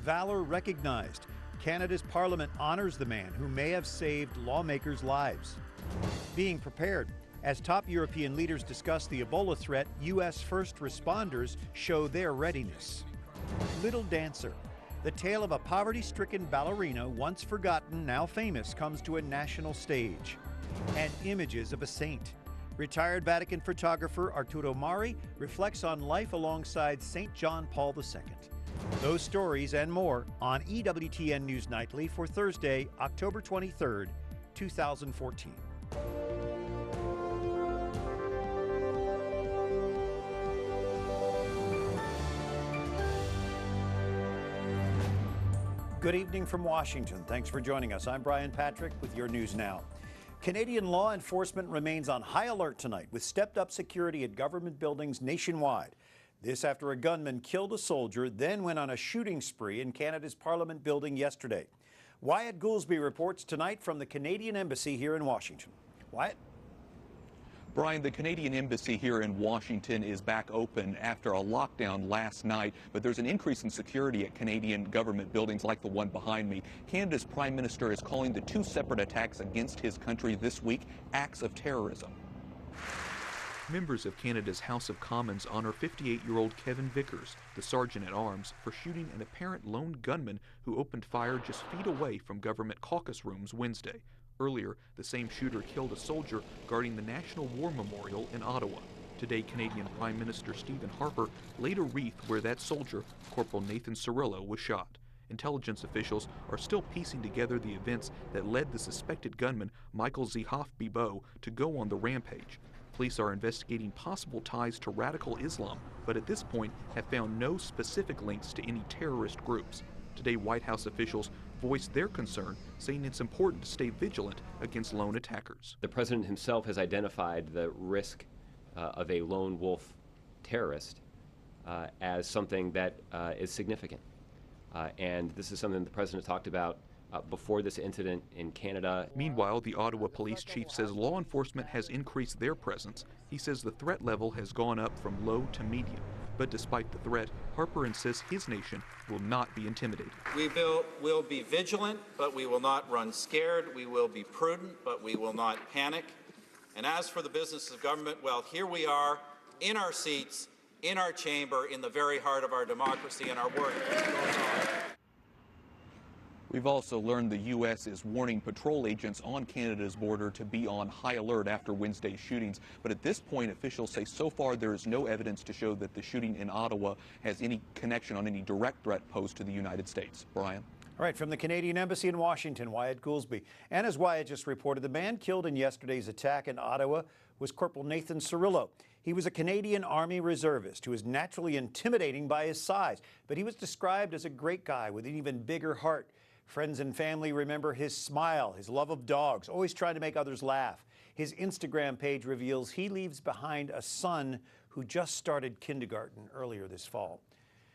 valor recognized. Canada's Parliament honors the man who may have saved lawmakers' lives. Being prepared. As top European leaders discuss the Ebola threat, U.S. first responders show their readiness. Little Dancer. The tale of a poverty-stricken ballerina, once forgotten, now famous, comes to a national stage. And images of a saint. Retired Vatican photographer Arturo Mari reflects on life alongside St. John Paul II. Those stories and more on EWTN News Nightly for Thursday, October 23rd, 2014. Good evening from Washington. Thanks for joining us. I'm Brian Patrick with your news now. Canadian law enforcement remains on high alert tonight with stepped-up security at government buildings nationwide. This after a gunman killed a soldier, then went on a shooting spree in Canada's Parliament building yesterday. Wyatt Goolsbee reports tonight from the Canadian Embassy here in Washington. Wyatt? Brian, the Canadian Embassy here in Washington is back open after a lockdown last night, but there's an increase in security at Canadian government buildings like the one behind me. Canada's Prime Minister is calling the two separate attacks against his country this week acts of terrorism. Members of Canada's House of Commons honor 58-year-old Kevin Vickers, the sergeant-at-arms, for shooting an apparent lone gunman who opened fire just feet away from government caucus rooms Wednesday. Earlier, the same shooter killed a soldier guarding the National War Memorial in Ottawa. Today, Canadian Prime Minister Stephen Harper laid a wreath where that soldier, Corporal Nathan Cirillo, was shot. Intelligence officials are still piecing together the events that led the suspected gunman, Michael Zihaf-Bibo, to go on the rampage. Police are investigating possible ties to radical Islam, but at this point have found no specific links to any terrorist groups. Today, White House officials voiced their concern, saying it's important to stay vigilant against lone attackers. The president himself has identified the risk of a lone wolf terrorist as something that is significant. And this is something the president talked about before this incident in Canada. Meanwhile, the Ottawa police chief says law enforcement has increased their presence. He says the threat level has gone up from low to medium. But despite the threat, Harper insists his nation will not be intimidated. We will be vigilant, but we will not run scared. We will be prudent, but we will not panic. And as for the business of government, well, here we are in our seats, in our chamber, in the very heart of our democracy, and our work goes on. We've also learned the U.S. is warning patrol agents on Canada's border to be on high alert after Wednesday's shootings. But at this point, officials say so far there is no evidence to show that the shooting in Ottawa has any connection on any direct threat posed to the United States. Brian? All right, from the Canadian Embassy in Washington, Wyatt Goolsbee. And as Wyatt just reported, the man killed in yesterday's attack in Ottawa was Corporal Nathan Cirillo. He was a Canadian Army reservist who was naturally intimidating by his size, but he was described as a great guy with an even bigger heart. Friends and family remember his smile, his love of dogs, always trying to make others laugh. His Instagram page reveals he leaves behind a son who just started kindergarten earlier this fall.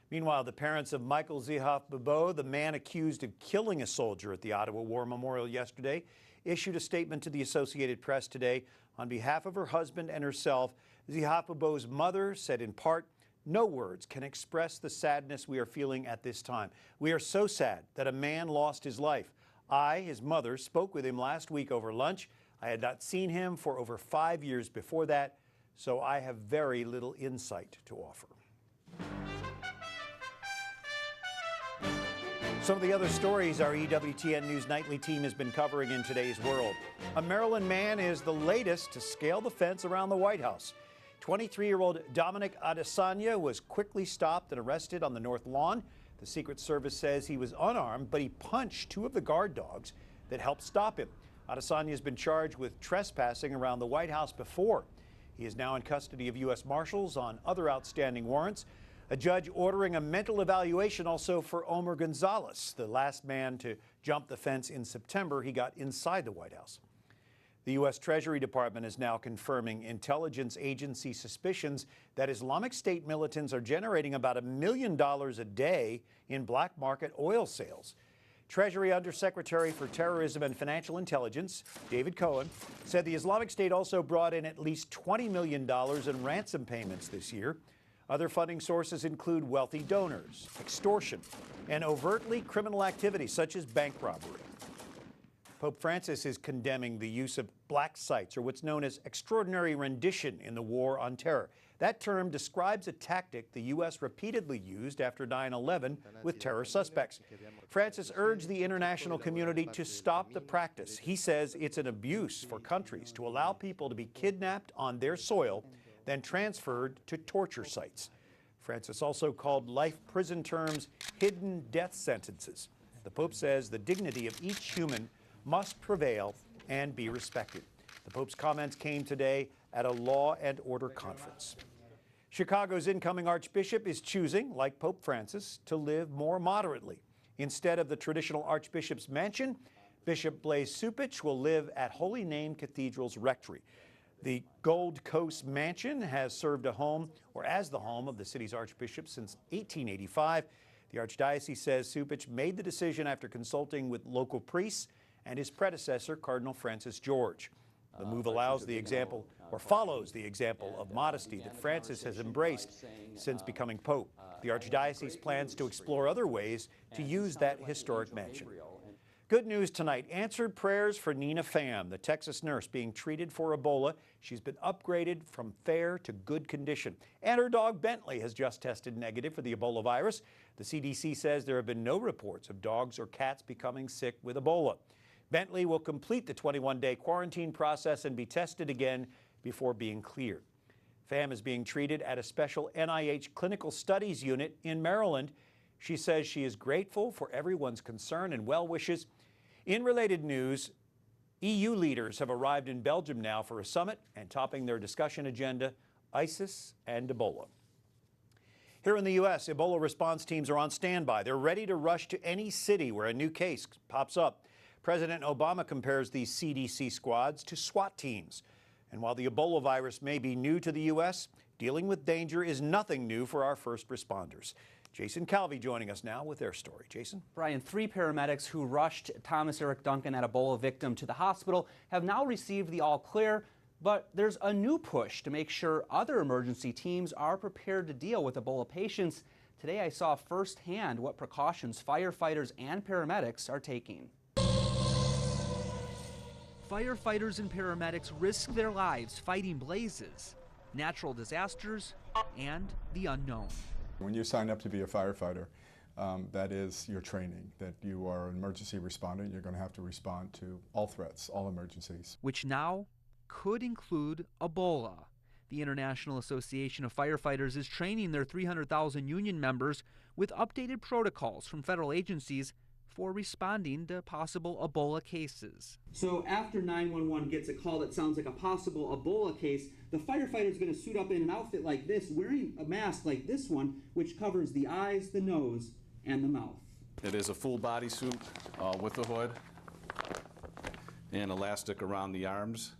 Meanwhile, the parents of Michael Zihaf-Bibo, the man accused of killing a soldier at the Ottawa War Memorial yesterday, issued a statement to the Associated Press today. On behalf of her husband and herself, Zihaf-Bibo's mother said in part, "No words can express the sadness we are feeling at this time. We are so sad that a man lost his life. I, his mother, spoke with him last week over lunch. I had not seen him for over 5 years before that, so I have very little insight to offer." Some of the other stories our EWTN News Nightly team has been covering in today's world. A Maryland man is the latest to scale the fence around the White House. 23-year-old Dominic Adesanya was quickly stopped and arrested on the North Lawn. The Secret Service says he was unarmed, but he punched two of the guard dogs that helped stop him. Adesanya has been charged with trespassing around the White House before. He is now in custody of U.S. Marshals on other outstanding warrants. A judge ordering a mental evaluation also for Omar Gonzalez, the last man to jump the fence in September. He got inside the White House. The U.S. Treasury Department is now confirming intelligence agency suspicions that Islamic State militants are generating about $1 million a day in black market oil sales. Treasury Undersecretary for Terrorism and Financial Intelligence, David Cohen, said the Islamic State also brought in at least $20 million in ransom payments this year. Other funding sources include wealthy donors, extortion, and overtly criminal activity such as bank robbery. Pope Francis is condemning the use of black sites, or what's known as extraordinary rendition, in the war on terror. That term describes a tactic the U.S. repeatedly used after 9/11 with terror suspects. Francis urged the international community to stop the practice. He says it's an abuse for countries to allow people to be kidnapped on their soil, then transferred to torture sites. Francis also called life prison terms hidden death sentences. The Pope says the dignity of each human must prevail and be respected. The Pope's comments came today at a Law and Order conference. Chicago's incoming Archbishop is choosing, like Pope Francis, to live more moderately. Instead of the traditional Archbishop's mansion, Bishop Blaise Cupich will live at Holy Name Cathedral's rectory. The Gold Coast Mansion has served as the home of the city's Archbishop since 1885. The Archdiocese says Cupich made the decision after consulting with local priests and his predecessor, Cardinal Francis George. The move follows the example of modesty that Francis has embraced since becoming Pope. The Archdiocese plans to explore other ways to use that historic mansion. Good news tonight. Answered prayers for Nina Pham, the Texas nurse being treated for Ebola. She's been upgraded from fair to good condition. And her dog Bentley has just tested negative for the Ebola virus. The CDC says there have been no reports of dogs or cats becoming sick with Ebola. Bentley will complete the 21-day quarantine process and be tested again before being cleared. Pham is being treated at a special NIH clinical studies unit in Maryland. She says she is grateful for everyone's concern and well wishes. In related news, EU leaders have arrived in Belgium now for a summit, and topping their discussion agenda, ISIS and Ebola. Here in the U.S., Ebola response teams are on standby. They're ready to rush to any city where a new case pops up. President Obama compares these CDC squads to SWAT teams. And while the Ebola virus may be new to the U.S., dealing with danger is nothing new for our first responders. Jason Calvi joining us now with their story. Jason? Brian, 3 paramedics who rushed Thomas Eric Duncan, an Ebola victim, to the hospital have now received the all clear, but there's a new push to make sure other emergency teams are prepared to deal with Ebola patients. Today I saw firsthand what precautions firefighters and paramedics are taking. Firefighters and paramedics risk their lives fighting blazes, natural disasters, and the unknown. When you sign up to be a firefighter, that is your training, that you are an emergency responder. You're going to have to respond to all threats, all emergencies. Which now could include Ebola. The International Association of Firefighters is training their 300,000 union members with updated protocols from federal agencies for responding to possible Ebola cases. So after 911 gets a call that sounds like a possible Ebola case, the firefighter is going to suit up in an outfit like this, wearing a mask like this one, which covers the eyes, the nose, and the mouth. It is a full body suit with a hood and elastic around the arms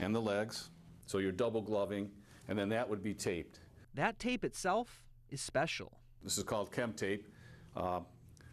and the legs. So you're double gloving, and then that would be taped. That tape itself is special. This is called chem tape.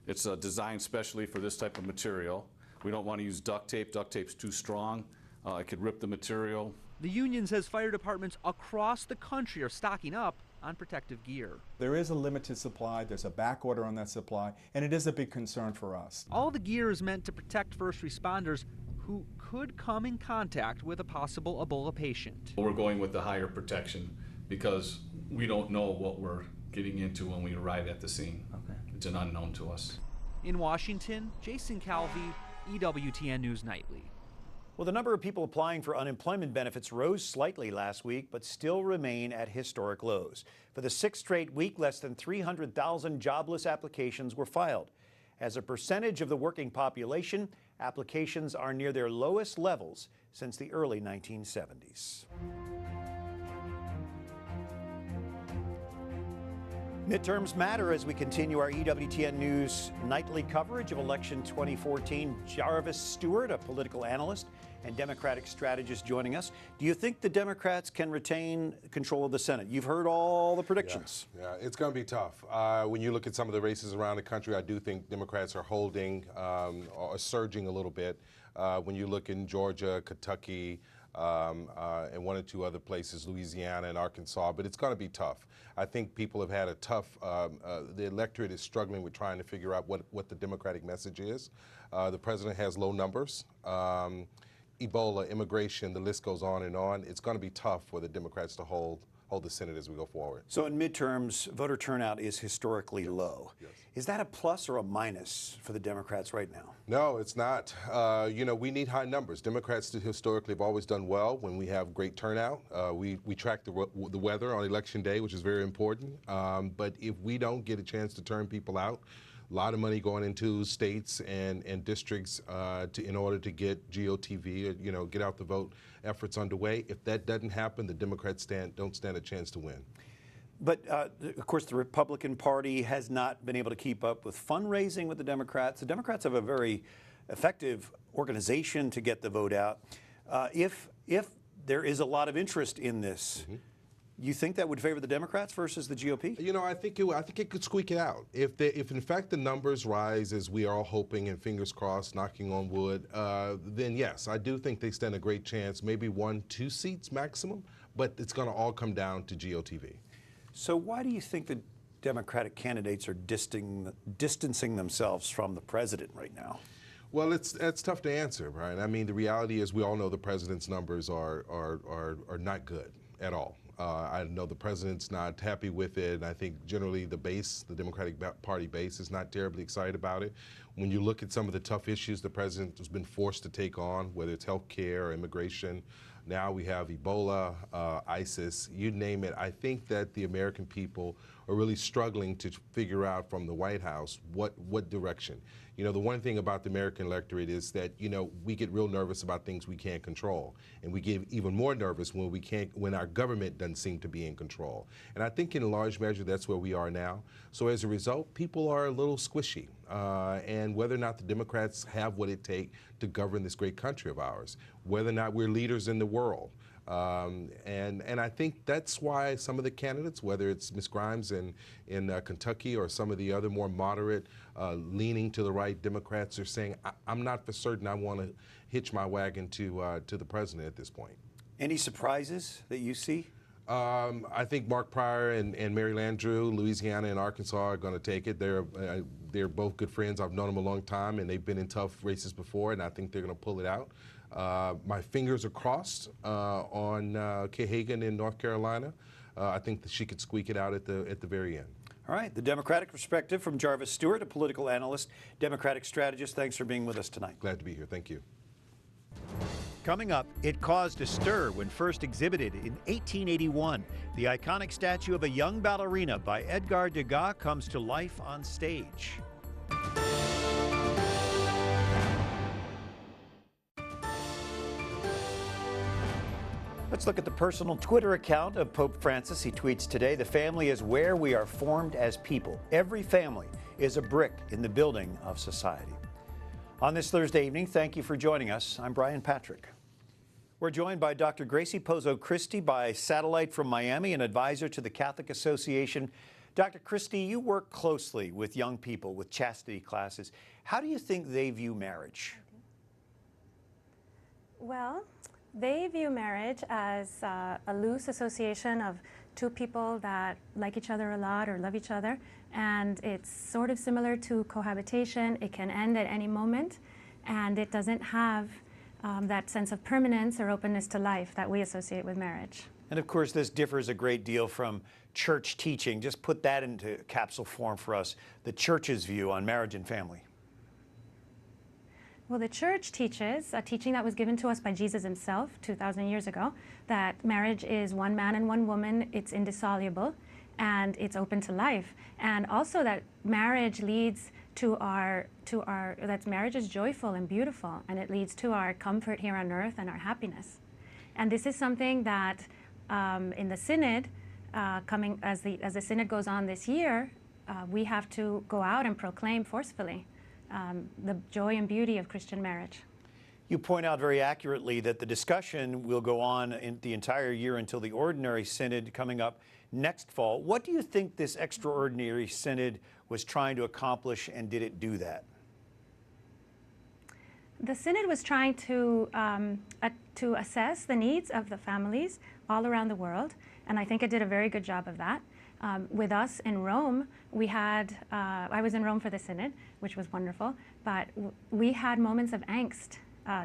It's designed specially for this type of material. We don't want to use duct tape. Duct tape's too strong. It could rip the material. The union says fire departments across the country are stocking up on protective gear. There is a limited supply, there's a back order on that supply, and it is a big concern for us. All the gear is meant to protect first responders who could come in contact with a possible Ebola patient. We're going with the higher protection because we don't know what we're getting into when we arrive at the scene. Okay. It's an unknown to us. In Washington, Jason Calvi, EWTN News Nightly. Well, the number of people applying for unemployment benefits rose slightly last week, but still remain at historic lows. For the 6th straight week, less than 300,000 jobless applications were filed. As a percentage of the working population, applications are near their lowest levels since the early 1970s. Midterms matter as we continue our EWTN News nightly coverage of election 2014. Jarvis Stewart, a political analyst and Democratic strategist, joining us. Do you think the Democrats can retain control of the Senate? You've heard all the predictions. Yeah, it's going to be tough. When you look at some of the races around the country, I do think Democrats are holding or surging a little bit. When you look in Georgia, Kentucky, and one or two other places, Louisiana and Arkansas, but it's going to be tough. I think people have had a tough, the electorate is struggling with trying to figure out what the Democratic message is. The president has low numbers. Ebola, immigration, the list goes on and on. It's going to be tough for the Democrats to hold the Senate as we go forward. So in midterms, voter turnout is historically low. Yes. Is that a plus or a minus for the Democrats right now? No, it's not. You know, we need high numbers. Democrats historically have always done well when we have great turnout. We track the weather on Election Day, which is very important. But if we don't get a chance to turn people out, a lot of money going into states and districts in order to get GOTV, you know, get out the vote efforts underway. If that doesn't happen, the Democrats don't stand a chance to win. But, of course, the Republican Party has not been able to keep up with fundraising with the Democrats. The Democrats have a very effective organization to get the vote out. If there is a lot of interest in this, you think that would favor the Democrats versus the GOP? You know, I think it could squeak it out. If in fact the numbers rise as we are all hoping and fingers crossed, knocking on wood, then yes, I do think they stand a great chance, maybe 1-2 seats maximum, but it's going to all come down to GOTV. So why do you think the Democratic candidates are distancing themselves from the president right now? Well, that's tough to answer, Brian. I mean, the reality is we all know the president's numbers are not good at all. I know the president's not happy with it, and I think generally the Democratic Party base is not terribly excited about it. When you look at some of the tough issues the president has been forced to take on, whether it's health care or immigration, now we have Ebola, ISIS, you name it. I think that the American people are really struggling to figure out from the White House what direction. You know, the one thing about the American electorate is that, you know, we get real nervous about things we can't control. And we get even more nervous when our government doesn't seem to be in control. And I think in large measure that's where we are now. So as a result, people are a little squishy. And whether or not the Democrats have what it takes to govern this great country of ours, whether or not we're leaders in the world. And I think that's why some of the candidates, whether it's Ms. Grimes in Kentucky or some of the other more moderate, leaning to the right Democrats, are saying, I'm not for certain I want to hitch my wagon to the president at this point. Any surprises that you see? I think Mark Pryor and Mary Landrieu, Louisiana and Arkansas, are going to take it. They're both good friends. I've known them a long time, and they've been in tough races before, and I think they're going to pull it out. My fingers are crossed on Kay Hagan in North Carolina. I think that she could squeak it out at the very end. All right, the Democratic perspective from Jarvis Stewart, a political analyst, Democratic strategist. Thanks for being with us tonight. Glad to be here. Thank you. Coming up, it caused a stir when first exhibited in 1881. The iconic statue of a young ballerina by Edgar Degas comes to life on stage. Let's look at the personal Twitter account of Pope Francis. He tweets today, "The family is where we are formed as people. Every family is a brick in the building of society." On this Thursday evening, thank you for joining us. I'm Brian Patrick. We're joined by Dr. Gracie Pozo Christie by satellite from Miami, an advisor to the Catholic Association. Dr. Christie, you work closely with young people with chastity classes. How do you think they view marriage? Well, they view marriage as a loose association of two people that like each other a lot or love each other, and it's sort of similar to cohabitation. It can end at any moment, and it doesn't have that sense of permanence or openness to life that we associate with marriage. And of course, this differs a great deal from church teaching. Just put that into capsule form for us, the church's view on marriage and family. Well, the church teaches, a teaching that was given to us by Jesus himself 2,000 years ago, that marriage is one man and one woman, it's indissoluble, and it's open to life. And also that marriage leads that marriage is joyful and beautiful, and it leads to our comfort here on earth and our happiness. And this is something that in the Synod, as the Synod goes on this year, we have to go out and proclaim forcefully the joy and beauty of Christian marriage. You point out very accurately that the discussion will go on in the entire year until the Ordinary Synod coming up next fall. What do you think this extraordinary Synod was trying to accomplish, and did it do that? The Synod was trying to assess the needs of the families all around the world, and I think it did a very good job of that. With us in Rome, we had, I was in Rome for the Synod, which was wonderful, but we had moments of angst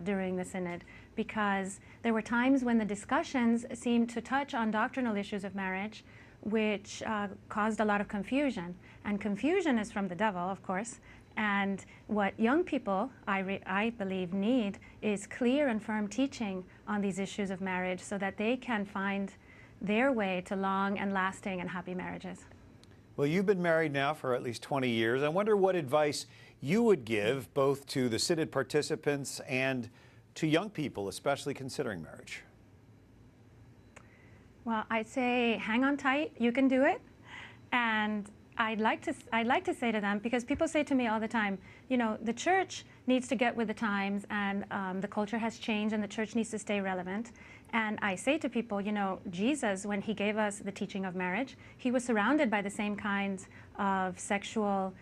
during the Synod because there were times when the discussions seemed to touch on doctrinal issues of marriage, which caused a lot of confusion. And confusion is from the devil, of course. And what young people, I believe, need is clear and firm teaching on these issues of marriage so that they can find their way to long and lasting and happy marriages. Well, you've been married now for at least 20 years. I wonder what advice you would give both to the Synod participants and to young people, especially considering marriage. Well, I'd say hang on tight, you can do it. And I'd like to say to them, because people say to me all the time, you know, the church needs to get with the times, and the culture has changed and the church needs to stay relevant. And I say to people, you know, Jesus, when he gave us the teaching of marriage, he was surrounded by the same kinds of sexual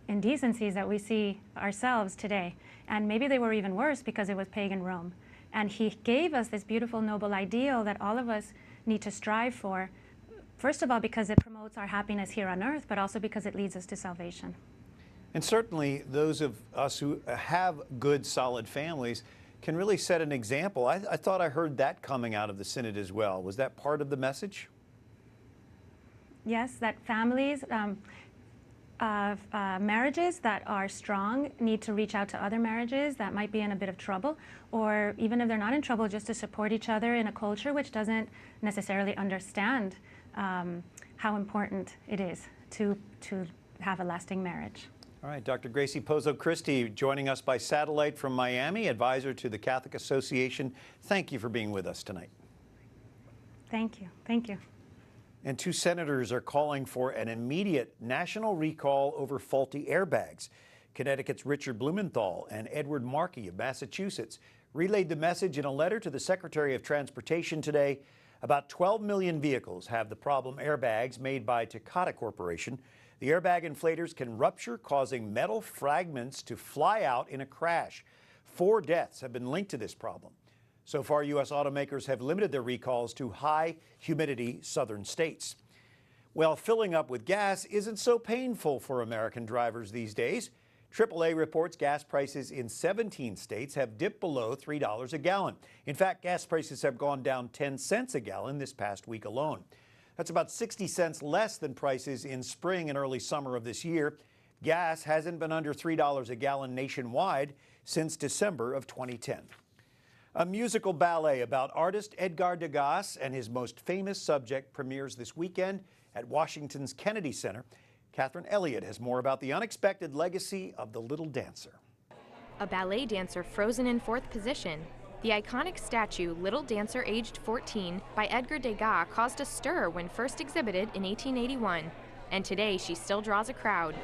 indecencies that we see ourselves today. And maybe they were even worse because it was pagan Rome. And he gave us this beautiful, noble ideal that all of us need to strive for. First of all, because it promotes our happiness here on earth, but also because it leads us to salvation. And certainly those of us who have good, solid families can really set an example. I thought I heard that coming out of the Synod as well. Was that part of the message? Yes, that families, marriages that are strong need to reach out to other marriages that might be in a bit of trouble, or even if they're not in trouble, just to support each other in a culture which doesn't necessarily understand how important it is to have a lasting marriage. All right, Dr. Gracie Pozo-Christie joining us by satellite from Miami, advisor to the Catholic Association. Thank you for being with us tonight. Thank you. Thank you. And 2 senators are calling for an immediate national recall over faulty airbags. Connecticut's Richard Blumenthal and Edward Markey of Massachusetts relayed the message in a letter to the Secretary of Transportation today. About 12 million vehicles have the problem airbags made by Takata Corporation. The airbag inflators can rupture, causing metal fragments to fly out in a crash. 4 deaths have been linked to this problem. So far, U.S. automakers have limited their recalls to high humidity southern states. Well, filling up with gas isn't so painful for American drivers these days. AAA reports gas prices in 17 states have dipped below $3 a gallon. In fact, gas prices have gone down 10 cents a gallon this past week alone. That's about 60 cents less than prices in spring and early summer of this year. Gas hasn't been under $3 a gallon nationwide since December of 2010. A musical ballet about artist Edgar Degas and his most famous subject premieres this weekend at Washington's Kennedy Center. Catherine Elliott has more about the unexpected legacy of the Little Dancer. A ballet dancer frozen in 4th position. The iconic statue, Little Dancer Aged 14, by Edgar Degas caused a stir when first exhibited in 1881. And today, she still draws a crowd.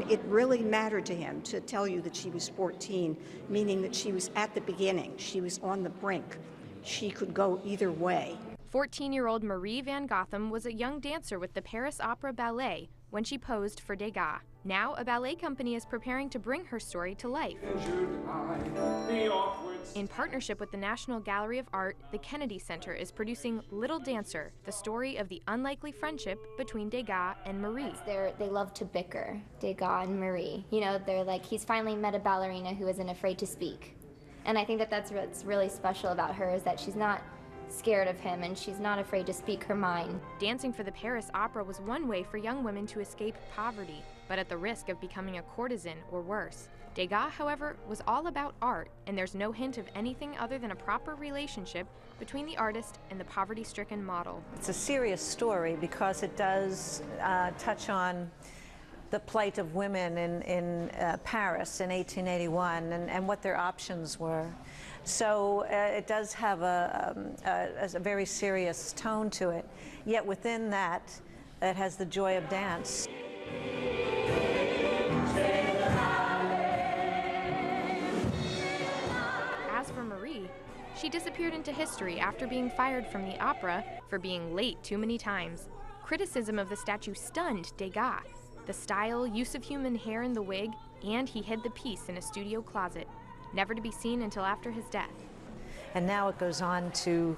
It really mattered to him to tell you that she was 14, meaning that she was at the beginning. She was on the brink. She could go either way. 14-year-old Marie Van Gotham was a young dancer with the Paris Opera Ballet when she posed for Degas. Now, a ballet company is preparing to bring her story to life. In partnership with the National Gallery of Art, the Kennedy Center is producing Little Dancer, the story of the unlikely friendship between Degas and Marie. They love to bicker, Degas and Marie. You know, they're like, he's finally met a ballerina who isn't afraid to speak. And I think that that's what's really special about her, is that she's not scared of him and she's not afraid to speak her mind. Dancing for the Paris Opera was one way for young women to escape poverty, but at the risk of becoming a courtesan or worse. Degas, however, was all about art, and there's no hint of anything other than a proper relationship between the artist and the poverty-stricken model. It's a serious story because it does touch on the plight of women in Paris in 1881 and what their options were. So it does have a very serious tone to it, yet within that, it has the joy of dance. As for Marie, she disappeared into history after being fired from the opera for being late too many times. Criticism of the statue stunned Degas. The style, use of human hair in the wig, and he hid the piece in a studio closet, never to be seen until after his death. And now it goes on to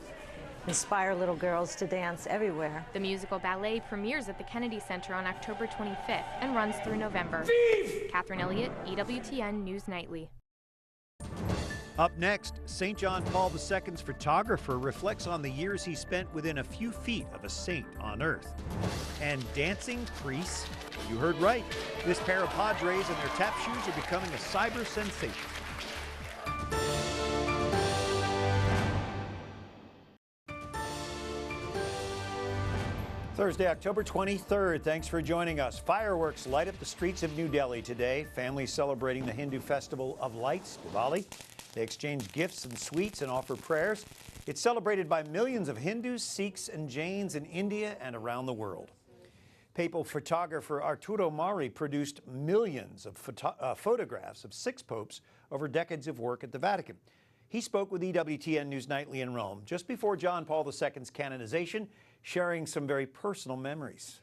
inspire little girls to dance everywhere. The musical ballet premieres at the Kennedy Center on October 25th and runs through November. Catherine Elliott, EWTN News Nightly. Up next, St. John Paul II's photographer reflects on the years he spent within a few feet of a saint on earth. And dancing priests? You heard right. This pair of Padres and their tap shoes are becoming a cyber sensation. Thursday, October 23rd. Thanks for joining us. Fireworks light up the streets of New Delhi today. Families celebrating the Hindu festival of lights, Diwali. They exchange gifts and sweets and offer prayers. It's celebrated by millions of Hindus, Sikhs, and Jains in India and around the world. Papal photographer Arturo Mari produced millions of photographs of 6 popes over decades of work at the Vatican. He spoke with EWTN News Nightly in Rome just before John Paul II's canonization, sharing some very personal memories.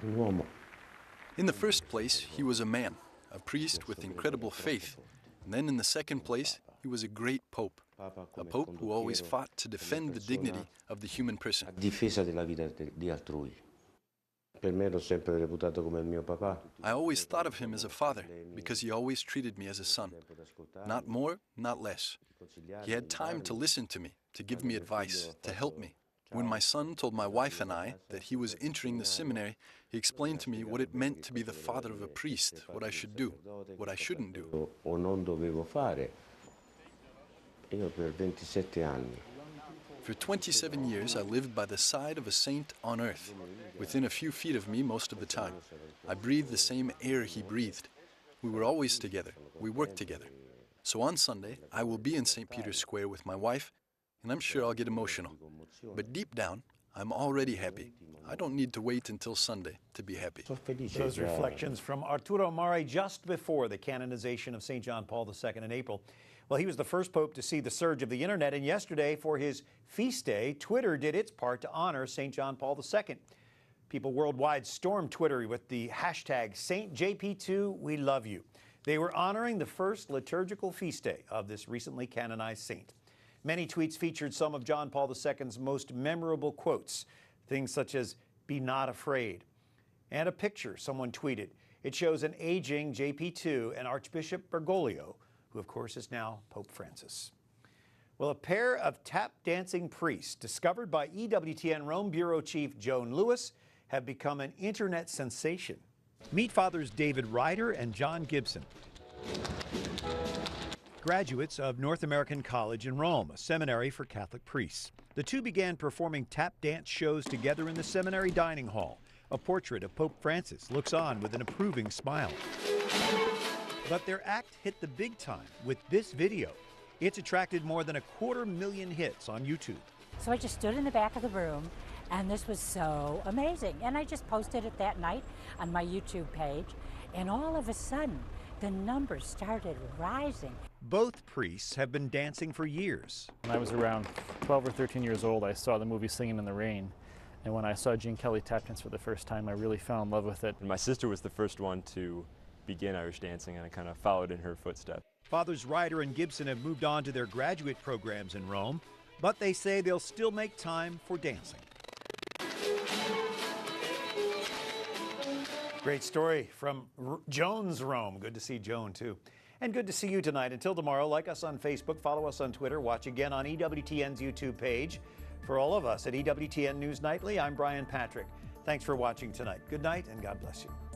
In the first place, he was a man, a priest with incredible faith. And then in the second place, he was a great pope, a pope who always fought to defend the dignity of the human person. I always thought of him as a father because he always treated me as a son. Not more, not less. He had time to listen to me, to give me advice, to help me. When my son told my wife and I that he was entering the seminary, he explained to me what it meant to be the father of a priest, what I should do, what I shouldn't do. For 27 years, I lived by the side of a saint on earth, within a few feet of me most of the time. I breathed the same air he breathed. We were always together. We worked together. So on Sunday, I will be in St. Peter's Square with my wife, and I'm sure I'll get emotional. But deep down, I'm already happy. I don't need to wait until Sunday to be happy. Those reflections from Arturo Mari just before the canonization of St. John Paul II in April. Well, he was the first pope to see the surge of the internet, and yesterday, for his feast day, Twitter did its part to honor St. John Paul II. People worldwide stormed Twitter with the hashtag SaintJP2, we love you. They were honoring the first liturgical feast day of this recently canonized saint. Many tweets featured some of John Paul II's most memorable quotes, things such as, "Be not afraid." And a picture someone tweeted. It shows an aging JP2 and Archbishop Bergoglio, who of course is now Pope Francis. Well, a pair of tap-dancing priests discovered by EWTN Rome Bureau Chief Joan Lewis have become an internet sensation. Meet Fathers David Ryder and John Gibson, graduates of North American College in Rome, a seminary for Catholic priests. The two began performing tap dance shows together in the seminary dining hall. A portrait of Pope Francis looks on with an approving smile. But their act hit the big time with this video. It's attracted more than 250,000 hits on YouTube. So I just stood in the back of the room, and this was so amazing. And I just posted it that night on my YouTube page, and all of a sudden, the numbers started rising. Both priests have been dancing for years. When I was around 12 or 13 years old, I saw the movie Singing in the Rain. And when I saw Gene Kelly tap dance for the first time, I really fell in love with it. And my sister was the first one to begin Irish dancing, and I kind of followed in her footsteps. Fathers Ryder and Gibson have moved on to their graduate programs in Rome, but they say they'll still make time for dancing. Great story from Joan's Rome. Good to see Joan, too. And good to see you tonight. Until tomorrow, like us on Facebook, follow us on Twitter, watch again on EWTN's YouTube page. For all of us at EWTN News Nightly, I'm Brian Patrick. Thanks for watching tonight. Good night, and God bless you.